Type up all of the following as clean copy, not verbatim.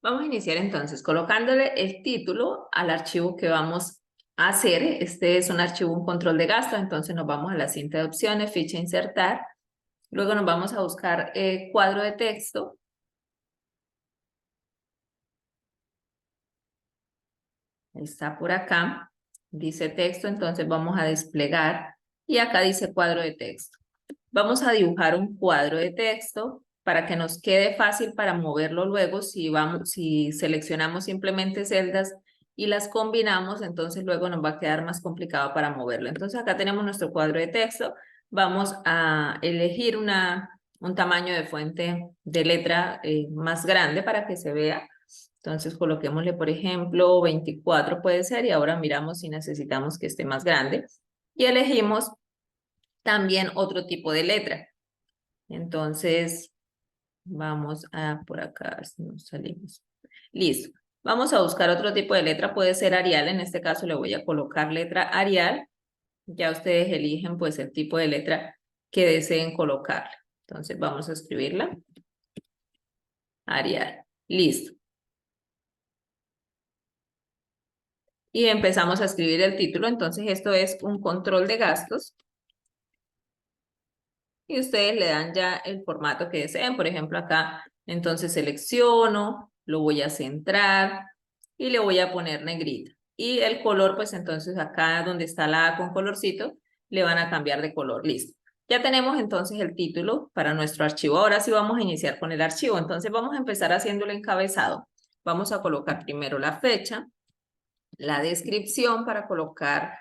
Vamos a iniciar entonces colocándole el título al archivo que vamos a hacer. Este es un archivo, un control de gasto, entonces nos vamos a la cinta de opciones, ficha insertar. Luego nos vamos a buscar cuadro de texto. Está por acá, dice texto, entonces vamos a desplegar y acá dice cuadro de texto. Vamos a dibujar un cuadro de texto para que nos quede fácil para moverlo luego. Si seleccionamos simplemente celdas y las combinamos, entonces luego nos va a quedar más complicado para moverlo. Entonces acá tenemos nuestro cuadro de texto. Vamos a elegir un tamaño de fuente de letra más grande para que se vea. Entonces coloquémosle, por ejemplo, 24 puede ser, y ahora miramos si necesitamos que esté más grande. Y elegimos también otro tipo de letra. Entonces, vamos a por acá, si nos salimos. Listo. Vamos a buscar otro tipo de letra, puede ser Arial, en este caso le voy a colocar letra Arial. Ya ustedes eligen pues el tipo de letra que deseen colocar. Entonces vamos a escribirla. Arial. Listo. Y empezamos a escribir el título. Entonces esto es un control de gastos. Y ustedes le dan ya el formato que deseen. Por ejemplo, acá, entonces selecciono, lo voy a centrar y le voy a poner negrita. Y el color, pues entonces acá donde está la A con colorcito, le van a cambiar de color. Listo. Ya tenemos entonces el título para nuestro archivo. Ahora sí vamos a iniciar con el archivo. Entonces vamos a empezar haciendo el encabezado. Vamos a colocar primero la fecha, la descripción para colocar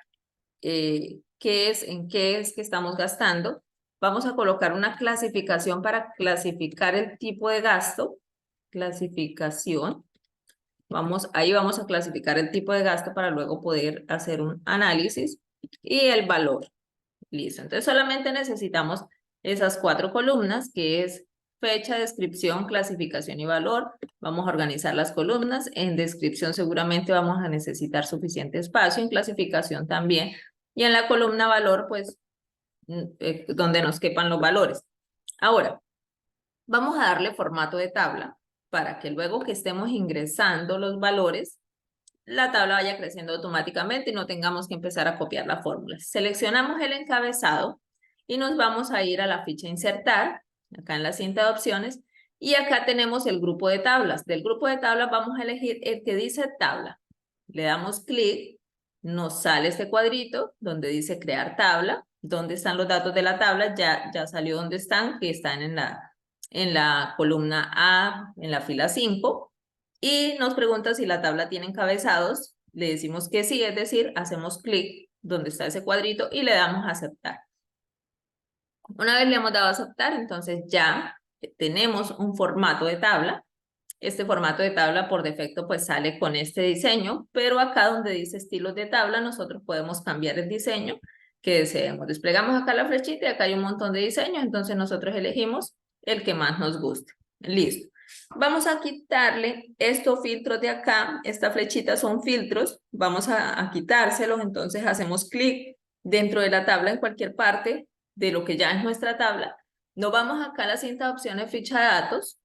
en qué es que estamos gastando. Vamos a colocar una clasificación para clasificar el tipo de gasto. Clasificación. Ahí vamos a clasificar el tipo de gasto para luego poder hacer un análisis y el valor. Listo. Entonces solamente necesitamos esas 4 columnas, que es fecha, descripción, clasificación y valor. Vamos a organizar las columnas. En descripción seguramente vamos a necesitar suficiente espacio, en clasificación también. Y en la columna valor, pues, donde nos quepan los valores. Ahora, vamos a darle formato de tabla para que luego que estemos ingresando los valores, la tabla vaya creciendo automáticamente y no tengamos que empezar a copiar la fórmula. Seleccionamos el encabezado y nos vamos a ir a la ficha insertar, acá en la cinta de opciones, y acá tenemos el grupo de tablas. Del grupo de tablas vamos a elegir el que dice tabla. Le damos clic, nos sale este cuadrito donde dice crear tabla. ¿Dónde están los datos de la tabla? Ya salió dónde están, que están en la columna A, en la fila 5. Y nos pregunta si la tabla tiene encabezados. Le decimos que sí, es decir, hacemos clic donde está ese cuadrito y le damos a aceptar. Una vez le hemos dado a aceptar, entonces ya tenemos un formato de tabla. Este formato de tabla por defecto pues sale con este diseño, pero acá donde dice estilos de tabla nosotros podemos cambiar el diseño que deseemos. Desplegamos acá la flechita y acá hay un montón de diseños, entonces nosotros elegimos el que más nos guste. Listo. Vamos a quitarle estos filtros de acá. Estas flechitas son filtros. Vamos a quitárselos. Entonces hacemos clic dentro de la tabla en cualquier parte de lo que ya es nuestra tabla. Nos vamos acá a la cinta de opciones ficha de datos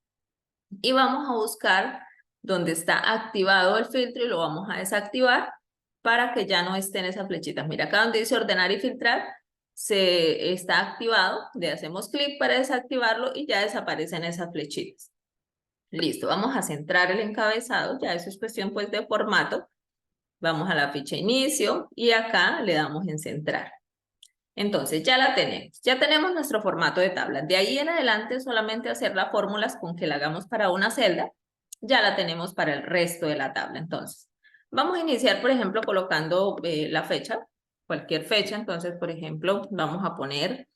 y vamos a buscar donde está activado el filtro y lo vamos a desactivar para que ya no estén esas flechitas. Mira acá donde dice ordenar y filtrar, se está activado. Le hacemos clic para desactivarlo y ya desaparecen esas flechitas. Listo, vamos a centrar el encabezado, ya eso es cuestión pues de formato. Vamos a la ficha inicio y acá le damos en centrar. Entonces ya la tenemos, ya tenemos nuestro formato de tabla. De ahí en adelante solamente hacer las fórmulas con que la hagamos para una celda, ya la tenemos para el resto de la tabla. Entonces, vamos a iniciar por ejemplo colocando la fecha, cualquier fecha. Entonces, por ejemplo, vamos a poner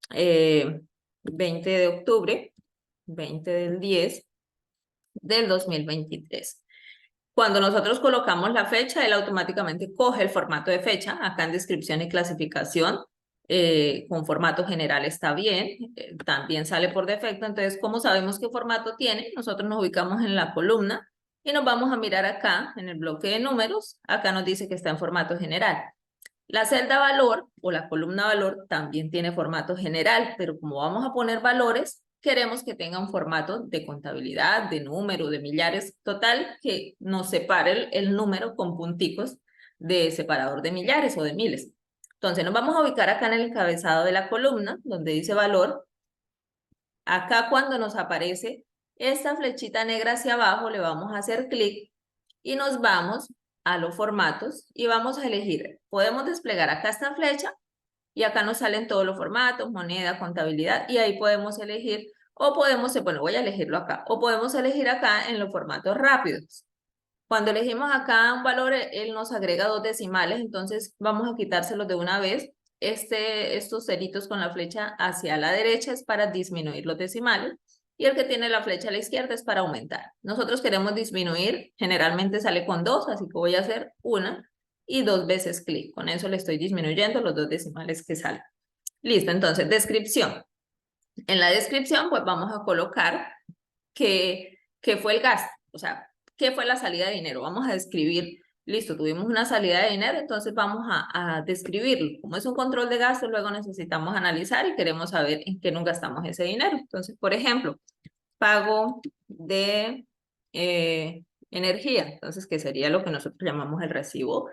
20 de octubre, 20 del 10 del 2023. Cuando nosotros colocamos la fecha, él automáticamente coge el formato de fecha. Acá en descripción y clasificación, con formato general está bien. También sale por defecto. Entonces, como sabemos qué formato tiene, nosotros nos ubicamos en la columna y nos vamos a mirar acá en el bloque de números. Acá nos dice que está en formato general. La celda valor o la columna valor también tiene formato general, pero como vamos a poner valores, queremos que tenga un formato de contabilidad, de número, de millares, total, que nos separe el número con punticos de separador de millares o de miles. Entonces nos vamos a ubicar acá en el encabezado de la columna, donde dice valor. Acá cuando nos aparece esta flechita negra hacia abajo, le vamos a hacer clic y nos vamos a los formatos y vamos a elegir. Podemos desplegar acá esta flecha y acá nos salen todos los formatos, moneda, contabilidad, y ahí podemos elegir, o podemos, bueno, voy a elegirlo acá, o podemos elegir acá en los formatos rápidos. Cuando elegimos acá un valor, él nos agrega 2 decimales, entonces vamos a quitárselos de una vez. Estos ceritos con la flecha hacia la derecha es para disminuir los decimales, y el que tiene la flecha a la izquierda es para aumentar. Nosotros queremos disminuir, generalmente sale con 2, así que voy a hacer 1 y 2 veces clic. Con eso le estoy disminuyendo los 2 decimales que salen. Listo, entonces, descripción. En la descripción, pues vamos a colocar qué fue el gasto, o sea, qué fue la salida de dinero. Vamos a describir, listo, tuvimos una salida de dinero, entonces vamos a describirlo. Como es un control de gasto, luego necesitamos analizar y queremos saber en qué nos gastamos ese dinero. Entonces, por ejemplo, pago de energía, entonces, que sería lo que nosotros llamamos el recibo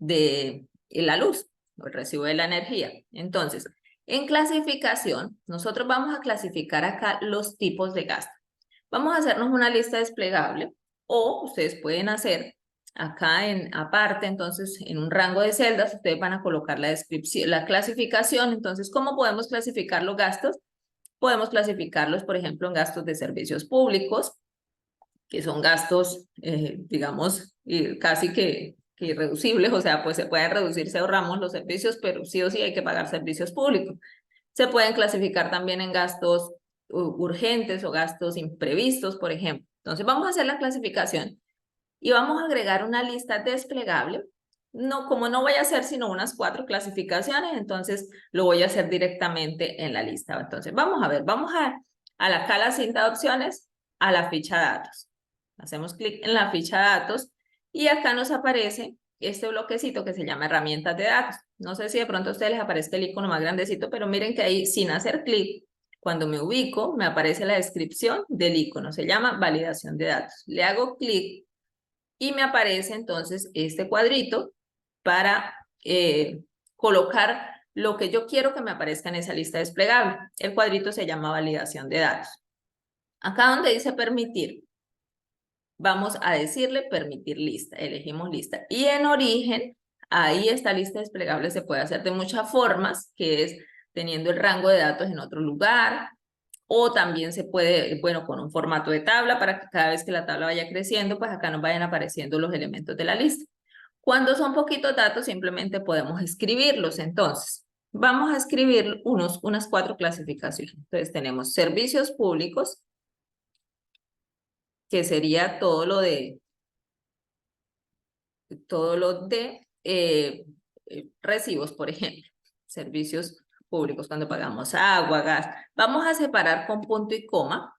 de la luz, o el recibo de la energía. Entonces, en clasificación, nosotros vamos a clasificar acá los tipos de gasto. Vamos a hacernos una lista desplegable, o ustedes pueden hacer acá aparte, entonces en un rango de celdas, ustedes van a colocar la descripción, la clasificación. Entonces, ¿cómo podemos clasificar los gastos? Podemos clasificarlos, por ejemplo, en gastos de servicios públicos, que son gastos, digamos, casi que irreducibles, o sea, pues se pueden reducir si ahorramos los servicios, pero sí o sí hay que pagar servicios públicos. Se pueden clasificar también en gastos urgentes o gastos imprevistos, por ejemplo. Entonces vamos a hacer la clasificación y vamos a agregar una lista desplegable. No, como no voy a hacer sino unas 4 clasificaciones, entonces lo voy a hacer directamente en la lista. Entonces vamos a ver, vamos acá a la cinta de opciones, a la ficha datos. Hacemos clic en la ficha datos y acá nos aparece este bloquecito que se llama herramientas de datos. No sé si de pronto a ustedes les aparece el icono más grandecito, pero miren que ahí sin hacer clic, cuando me ubico, me aparece la descripción del icono. Se llama validación de datos. Le hago clic y me aparece entonces este cuadrito para colocar lo que yo quiero que me aparezca en esa lista desplegable. El cuadrito se llama validación de datos. Acá donde dice permitir, vamos a decirle permitir lista, elegimos lista. Y en origen, ahí esta lista desplegable se puede hacer de muchas formas, que es teniendo el rango de datos en otro lugar, o también se puede, bueno, con un formato de tabla para que cada vez que la tabla vaya creciendo, pues acá nos vayan apareciendo los elementos de la lista. Cuando son poquitos datos, simplemente podemos escribirlos. Entonces, vamos a escribir unas 4 clasificaciones. Entonces, tenemos servicios públicos, que sería todo lo de recibos, por ejemplo, servicios públicos cuando pagamos agua, gas. Vamos a separar con punto y coma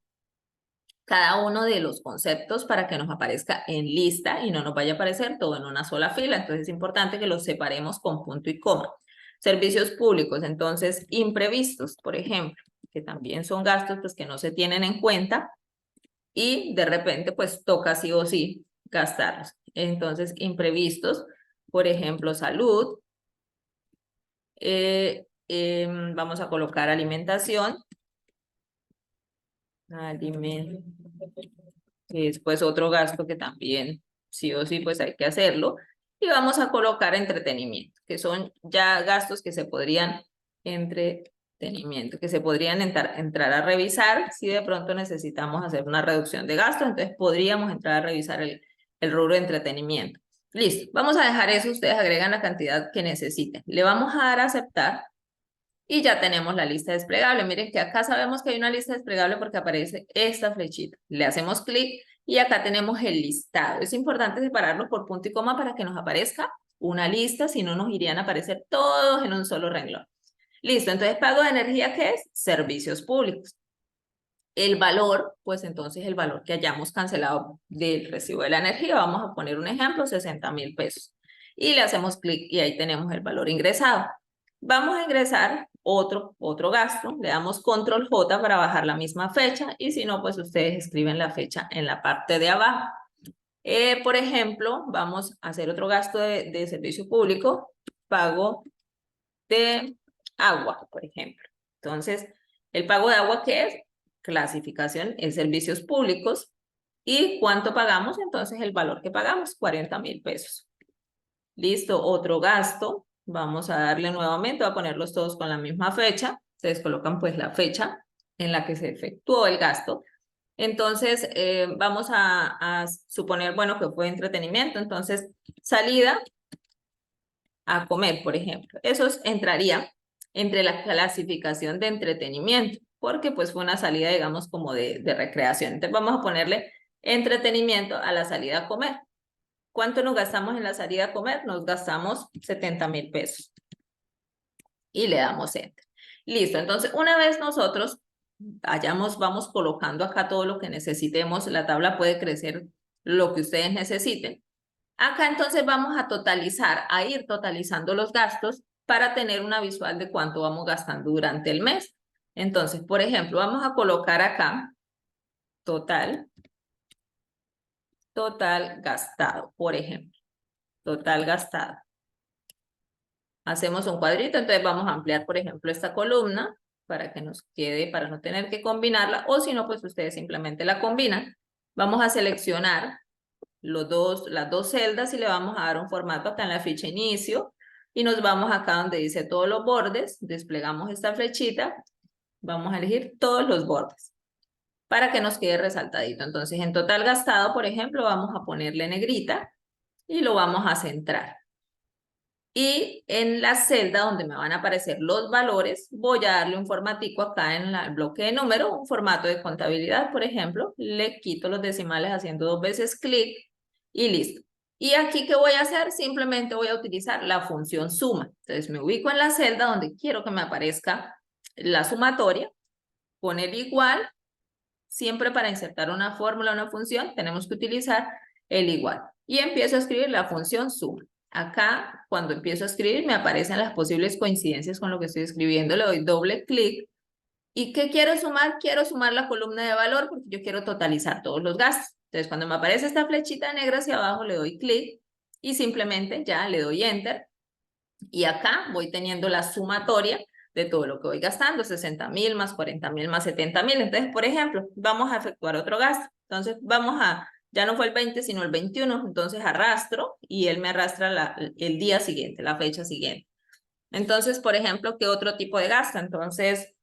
cada uno de los conceptos para que nos aparezca en lista y no nos vaya a aparecer todo en una sola fila. Entonces es importante que los separemos con punto y coma. Servicios públicos, entonces imprevistos, por ejemplo, que también son gastos pues, que no se tienen en cuenta y de repente pues toca sí o sí gastarlos. Entonces imprevistos, por ejemplo, salud, vamos a colocar alimentación, que es pues otro gasto que también sí o sí pues hay que hacerlo, y vamos a colocar entretenimiento, que son ya gastos que se podrían entretenimiento, que se podrían entrar a revisar si de pronto necesitamos hacer una reducción de gastos, entonces podríamos entrar a revisar el rubro de entretenimiento. Listo, vamos a dejar eso, ustedes agregan la cantidad que necesiten. Le vamos a dar a aceptar y ya tenemos la lista desplegable. Miren que acá sabemos que hay una lista desplegable porque aparece esta flechita. Le hacemos clic y acá tenemos el listado. Es importante separarlo por punto y coma para que nos aparezca una lista, si no nos irían a aparecer todos en un solo renglón. Listo, entonces pago de energía, ¿qué es? Servicios públicos. El valor, pues entonces el valor que hayamos cancelado del recibo de la energía, vamos a poner un ejemplo, 60,000 pesos. Y le hacemos clic y ahí tenemos el valor ingresado. Vamos a ingresar otro gasto, le damos control J para bajar la misma fecha y si no, pues ustedes escriben la fecha en la parte de abajo. Por ejemplo, vamos a hacer otro gasto de servicio público, pago de agua, por ejemplo. Entonces, el pago de agua, ¿qué es? Clasificación en servicios públicos. ¿Y cuánto pagamos? Entonces, el valor que pagamos, 40.000 pesos. Listo, otro gasto. Vamos a darle nuevamente, voy a ponerlos todos con la misma fecha. Ustedes colocan pues la fecha en la que se efectuó el gasto. Entonces, vamos a suponer, bueno, que fue entretenimiento. Entonces, salida a comer, por ejemplo. Eso entraría entre la clasificación de entretenimiento, porque pues fue una salida, digamos, como de recreación. Entonces, vamos a ponerle entretenimiento a la salida a comer. ¿Cuánto nos gastamos en la salida a comer? Nos gastamos 70.000 pesos. Y le damos Enter. Listo, entonces una vez nosotros vamos colocando acá todo lo que necesitemos, la tabla puede crecer lo que ustedes necesiten. Acá entonces vamos a ir totalizando los gastos para tener una visual de cuánto vamos gastando durante el mes. Entonces, por ejemplo, vamos a colocar acá total gastado, por ejemplo. Total gastado. Hacemos un cuadrito, entonces vamos a ampliar, por ejemplo, esta columna para que nos quede, para no tener que combinarla, o si no, pues ustedes simplemente la combinan. Vamos a seleccionar las dos celdas y le vamos a dar un formato acá en la ficha inicio y nos vamos acá donde dice todos los bordes, desplegamos esta flechita, vamos a elegir todos los bordes para que nos quede resaltadito. Entonces, en total gastado, por ejemplo, vamos a ponerle negrita y lo vamos a centrar. Y en la celda donde me van a aparecer los valores, voy a darle un formatico acá en el bloque de número, un formato de contabilidad, por ejemplo. Le quito los decimales haciendo 2 veces clic y listo. Y aquí, ¿qué voy a hacer? Simplemente voy a utilizar la función suma. Entonces, me ubico en la celda donde quiero que me aparezca la sumatoria, con el igual. Siempre para insertar una fórmula o una función, tenemos que utilizar el igual. Y empiezo a escribir la función suma. Acá, cuando empiezo a escribir, me aparecen las posibles coincidencias con lo que estoy escribiendo. Le doy doble clic. ¿Y qué quiero sumar? Quiero sumar la columna de valor porque yo quiero totalizar todos los gastos. Entonces, cuando me aparece esta flechita negra hacia abajo, le doy clic y simplemente ya le doy Enter. Y acá voy teniendo la sumatoria de todo lo que voy gastando, 60.000 más 40.000 más 70.000. Entonces, por ejemplo, vamos a efectuar otro gasto. Entonces, ya no fue el 20, sino el 21. Entonces, arrastro y él me arrastra el día siguiente, la fecha siguiente. Entonces, por ejemplo, ¿qué otro tipo de gasto? Entonces,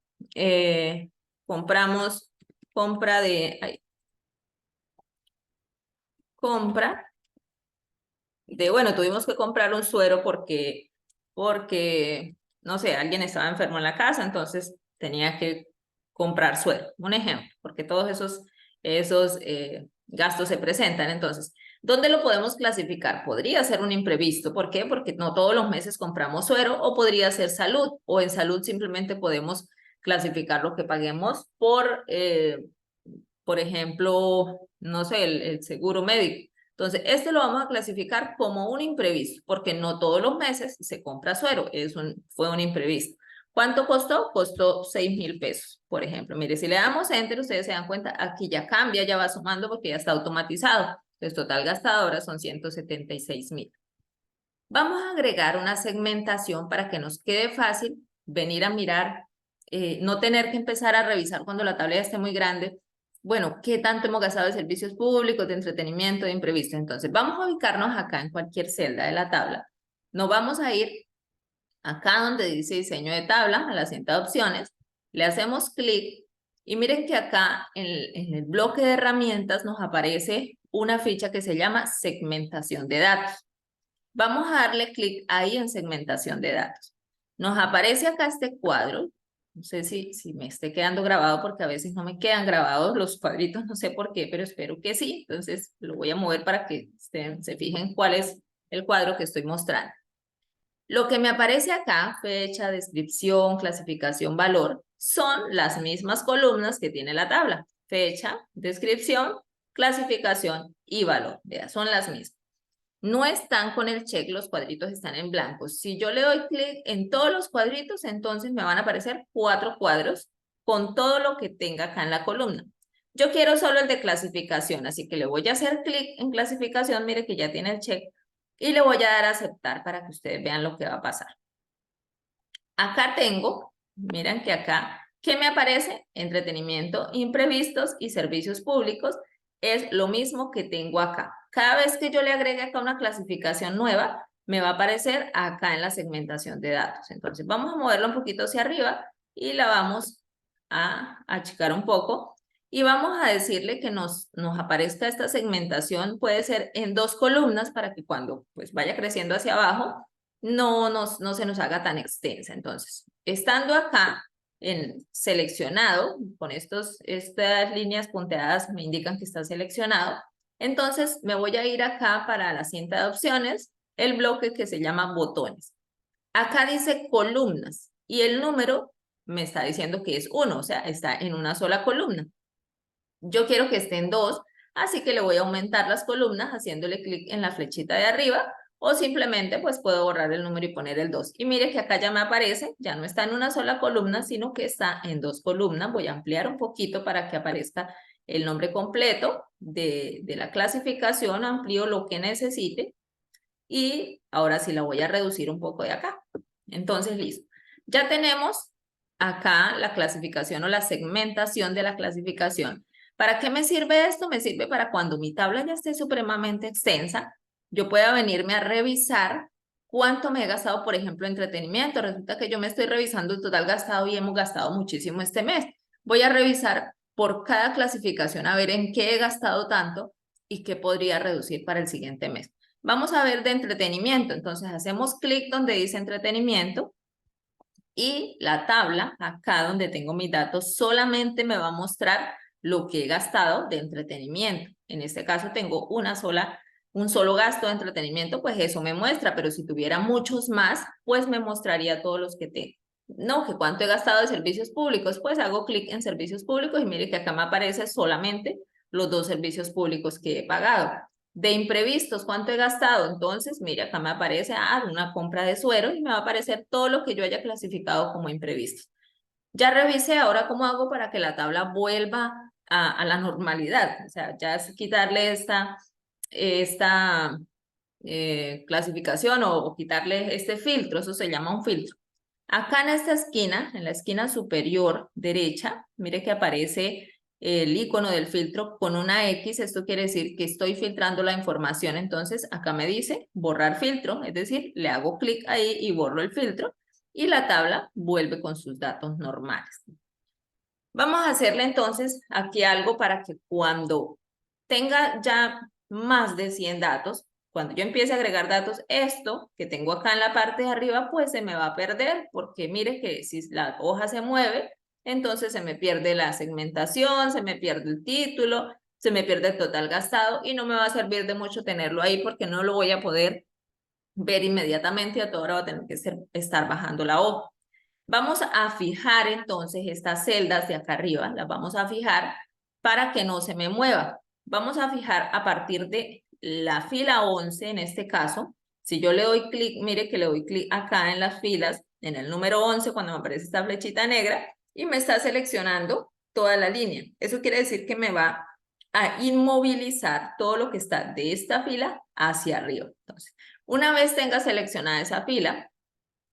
compramos, compra bueno, tuvimos que comprar un suero porque, no sé, alguien estaba enfermo en la casa, entonces tenía que comprar suero, un ejemplo, porque todos esos gastos se presentan. Entonces, ¿dónde lo podemos clasificar? Podría ser un imprevisto. ¿Por qué? Porque no todos los meses compramos suero, o podría ser salud, o en salud simplemente podemos clasificar lo que paguemos por ejemplo, no sé, el seguro médico. Entonces, este lo vamos a clasificar como un imprevisto, porque no todos los meses se compra suero, fue un imprevisto. ¿Cuánto costó? Costó 6.000 pesos, por ejemplo. Mire, si le damos Enter, ustedes se dan cuenta, aquí ya cambia, ya va sumando porque ya está automatizado. Entonces, total gastado ahora son 176.000. Vamos a agregar una segmentación para que nos quede fácil venir a mirar, no tener que empezar a revisar cuando la tabla ya esté muy grande. Bueno, ¿qué tanto hemos gastado de servicios públicos, de entretenimiento, de imprevisto? Entonces, vamos a ubicarnos acá en cualquier celda de la tabla. Nos vamos a ir acá donde dice diseño de tabla, a la cinta de opciones. Le hacemos clic y miren que acá en el bloque de herramientas nos aparece una ficha que se llama segmentación de datos. Vamos a darle clic ahí en segmentación de datos. Nos aparece acá este cuadro. No sé si me esté quedando grabado porque a veces no me quedan grabados los cuadritos, no sé por qué, pero espero que sí. Entonces lo voy a mover para que se fijen cuál es el cuadro que estoy mostrando. Lo que me aparece acá, fecha, descripción, clasificación, valor, son las mismas columnas que tiene la tabla. Fecha, descripción, clasificación y valor. Son las mismas. no están con el check, los cuadritos están en blanco. Si yo le doy clic en todos los cuadritos, entonces me van a aparecer 4 cuadros con todo lo que tenga acá en la columna. Yo quiero solo el de clasificación, así que le voy a hacer clic en clasificación, mire que ya tiene el check, y le voy a dar a aceptar para que ustedes vean lo que va a pasar. Acá tengo, miren que acá, ¿qué me aparece? Entretenimiento, imprevistos y servicios públicos. Es lo mismo que tengo acá. Cada vez que yo le agregue acá una clasificación nueva, me va a aparecer acá en la segmentación de datos. Entonces vamos a moverla un poquito hacia arriba y la vamos a achicar un poco. Y vamos a decirle que nos aparezca esta segmentación, puede ser en 2 columnas para que cuando pues vaya creciendo hacia abajo, no se nos haga tan extensa. Entonces, estando acá en seleccionado, con estas líneas punteadas me indican que está seleccionado, entonces me voy a ir acá para la cinta de opciones, el bloque que se llama botones. Acá dice columnas y el número me está diciendo que es 1, o sea, está en una sola columna. Yo quiero que esté en 2, así que le voy a aumentar las columnas haciéndole clic en la flechita de arriba o simplemente pues puedo borrar el número y poner el 2. Y mire que acá ya me aparece, ya no está en una sola columna, sino que está en 2 columnas. Voy a ampliar un poquito para que aparezca el nombre completo de la clasificación, amplío lo que necesite y ahora sí la voy a reducir un poco de acá. Entonces, listo. Ya tenemos acá la clasificación o la segmentación de la clasificación. ¿Para qué me sirve esto? Me sirve para cuando mi tabla ya esté supremamente extensa, yo pueda venirme a revisar cuánto me he gastado, por ejemplo, entretenimiento. Resulta que yo me estoy revisando el total gastado y hemos gastado muchísimo este mes. Voy a revisar por cada clasificación a ver en qué he gastado tanto y qué podría reducir para el siguiente mes. Vamos a ver de entretenimiento. Entonces hacemos clic donde dice entretenimiento y la tabla, acá donde tengo mis datos, solamente me va a mostrar lo que he gastado de entretenimiento. En este caso tengo un solo gasto de entretenimiento, pues eso me muestra, pero si tuviera muchos más, pues me mostraría todos los que tengo. No, que cuánto he gastado de servicios públicos, pues hago clic en servicios públicos y mire que acá me aparece solamente los 2 servicios públicos que he pagado. De imprevistos, ¿cuánto he gastado? Entonces, mira, acá me aparece una compra de suero y me va a aparecer todo lo que yo haya clasificado como imprevistos. Ya revisé, ahora cómo hago para que la tabla vuelva a la normalidad. O sea, ya es quitarle esta clasificación o quitarle este filtro, eso se llama un filtro. Acá en esta esquina, en la esquina superior derecha, mire que aparece el icono del filtro con una X, esto quiere decir que estoy filtrando la información, entonces acá me dice borrar filtro, es decir, le hago clic ahí y borro el filtro y la tabla vuelve con sus datos normales. Vamos a hacerle entonces aquí algo para que cuando tenga ya más de 100 datos, cuando yo empiece a agregar datos, esto que tengo acá en la parte de arriba, pues se me va a perder, porque mire que si la hoja se mueve, entonces se me pierde la segmentación, se me pierde el título, se me pierde el total gastado y no me va a servir de mucho tenerlo ahí porque no lo voy a poder ver inmediatamente y a toda hora va a tener que estar bajando la hoja. Vamos a fijar entonces estas celdas de acá arriba, las vamos a fijar para que no se me mueva. Vamos a fijar a partir de la fila 11 en este caso. Si yo le doy clic, mire que le doy clic acá en las filas, en el número 11 cuando me aparece esta flechita negra y me está seleccionando toda la línea. Eso quiere decir que me va a inmovilizar todo lo que está de esta fila hacia arriba. Entonces, una vez tenga seleccionada esa fila,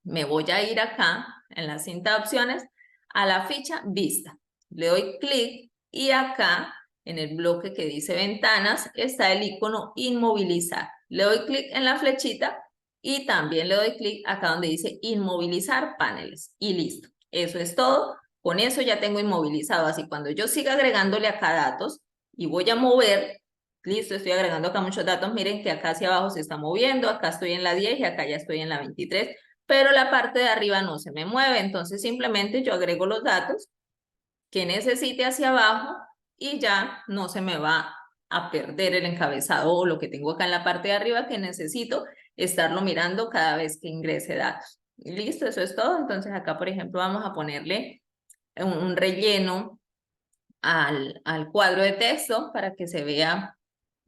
me voy a ir acá en la cinta de opciones a la ficha vista. Le doy clic y acá en el bloque que dice ventanas está el icono inmovilizar. Le doy clic en la flechita y también le doy clic acá donde dice inmovilizar paneles y listo. Eso es todo. Con eso ya tengo inmovilizado. Así cuando yo siga agregándole acá datos y voy a mover, listo, estoy agregando acá muchos datos. Miren que acá hacia abajo se está moviendo. Acá estoy en la 10 y acá ya estoy en la 23. Pero la parte de arriba no se me mueve, entonces simplemente yo agrego los datos que necesite hacia abajo y ya no se me va a perder el encabezado o lo que tengo acá en la parte de arriba que necesito estarlo mirando cada vez que ingrese datos. Listo, eso es todo. Entonces acá, por ejemplo, vamos a ponerle un relleno al cuadro de texto para que se vea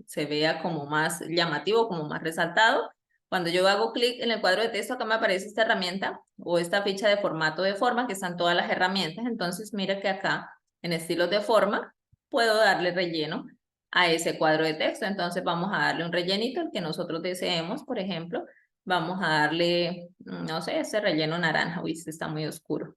se vea como más llamativo, como más resaltado. Cuando yo hago clic en el cuadro de texto, acá me aparece esta herramienta o esta ficha de formato de forma, que están todas las herramientas. Entonces, mira que acá, en estilos de forma, puedo darle relleno a ese cuadro de texto. Entonces, vamos a darle un rellenito, el que nosotros deseemos, por ejemplo. Vamos a darle, no sé, ese relleno naranja. Uy, este está muy oscuro.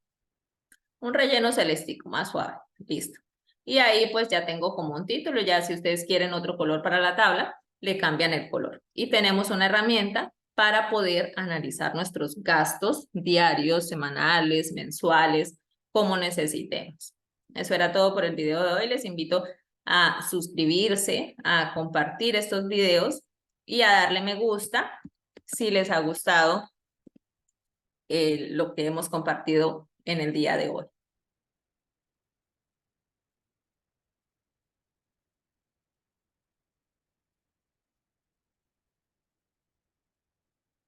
Un relleno celestico, más suave. Listo. Y ahí pues ya tengo como un título. Ya si ustedes quieren otro color para la tabla, le cambian el color. Y tenemos una herramienta para poder analizar nuestros gastos diarios, semanales, mensuales, como necesitemos. Eso era todo por el video de hoy. Les invito a suscribirse, a compartir estos videos y a darle me gusta si les ha gustado lo que hemos compartido en el día de hoy.